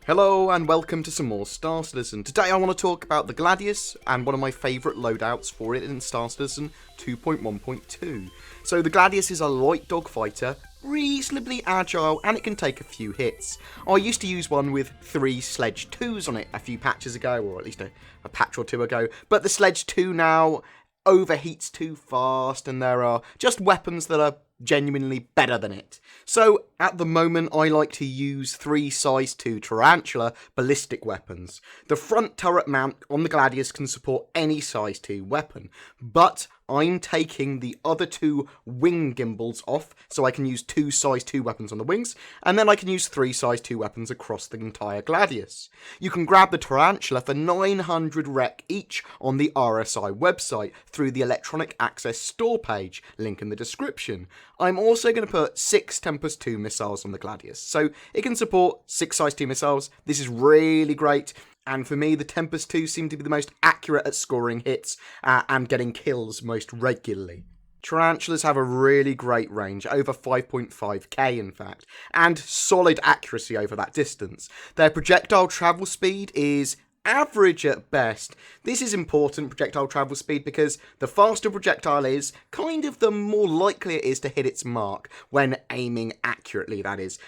Hello and welcome to some more Star Citizen. Today I want to talk about the Gladius and one of my favourite loadouts for it in Star Citizen 2.1.2. So the Gladius is a light dogfighter, reasonably agile, and it can take a few hits. I used to use one with 3 Sledge IIs on it a few patches ago, or at least a patch or two ago, but the Sledge II now overheats too fast and there are just weapons that are genuinely better than it. So at the moment I like to use 3 size 2 Tarantula Ballistic Weapons. The front turret mount on the Gladius can support any size 2 weapon, but I'm taking the other 2 wing gimbals off so I can use 2 size 2 weapons on the wings, and then I can use 3 size 2 weapons across the entire Gladius. You can grab the Tarantula for 900 rec each on the RSI website through the Electronic Access store page, link in the description. I'm also going to put 6 Tempest 2 missiles on the Gladius, so it can support 6 size 2 missiles. This is really great. And for me, the Tempest 2 seem to be the most accurate at scoring hits and getting kills most regularly. Tarantulas have a really great range, over 5.5k in fact, and solid accuracy over that distance. Their projectile travel speed is average at best. This is important, projectile travel speed, because the faster projectile is, kind of the more likely it is to hit its mark when aiming accurately, that is.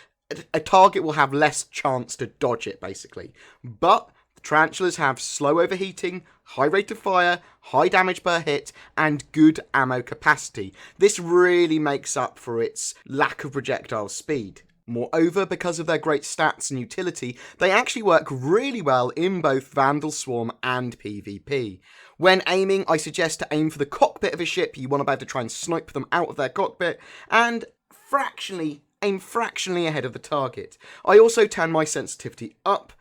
A target will have less chance to dodge it, basically. But Tarantulas have slow overheating, high rate of fire, high damage per hit, and good ammo capacity. This really makes up for its lack of projectile speed. Moreover, because of their great stats and utility, they actually work really well in both Vandal Swarm and PvP. When aiming, I suggest to aim for the cockpit of a ship. You want to be able to try and snipe them out of their cockpit, and aim fractionally ahead of the target. I also turn my sensitivity up,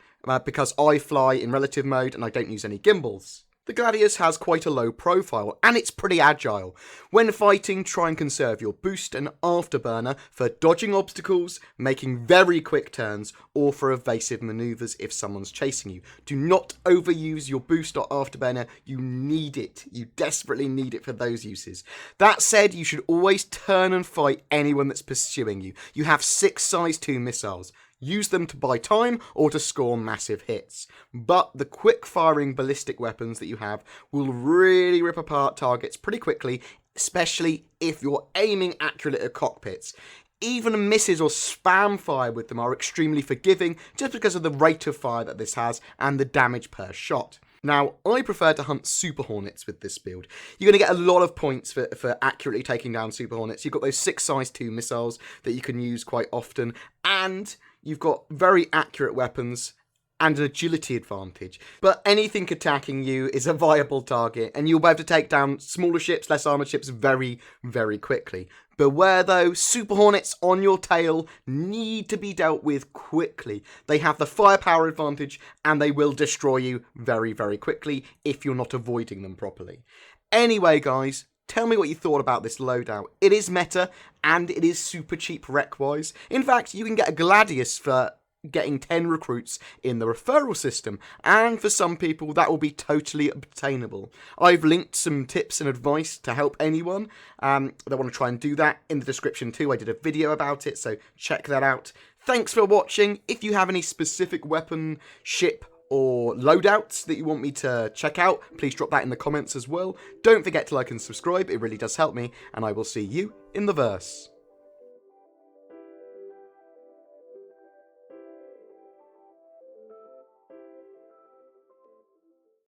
because I fly in relative mode and I don't use any gimbals. The Gladius has quite a low profile and it's pretty agile. When fighting, try and conserve your boost and afterburner for dodging obstacles, making very quick turns, or for evasive maneuvers if someone's chasing you. Do not overuse your boost or afterburner. You need it. You desperately need it for those uses. That said, you should always turn and fight anyone that's pursuing you. You have 6 size 2 missiles. Use them to buy time or to score massive hits. But the quick-firing ballistic weapons that you have will really rip apart targets pretty quickly, especially if you're aiming accurately at cockpits. Even misses or spam fire with them are extremely forgiving just because of the rate of fire that this has and the damage per shot. Now, I prefer to hunt Super Hornets with this build. You're going to get a lot of points for accurately taking down Super Hornets. You've got those 6 size 2 missiles that you can use quite often, and you've got very accurate weapons and an agility advantage. But anything attacking you is a viable target, and you'll be able to take down smaller ships, less armoured ships very, very quickly. Beware though, Super Hornets on your tail need to be dealt with quickly. They have the firepower advantage and they will destroy you very, very quickly if you're not avoiding them properly. Anyway guys, tell me what you thought about this loadout. It is meta and it is super cheap rec-wise. In fact, you can get a Gladius for getting 10 recruits in the referral system, and for some people that will be totally obtainable. I've linked some tips and advice to help anyone that want to try and do that in the description too. I did a video about it, so check that out. Thanks for watching. If you have any specific weapon, ship or loadouts that you want me to check out, please drop that in the comments as well. Don't forget to like and subscribe, it really does help me, and I will see you in the verse.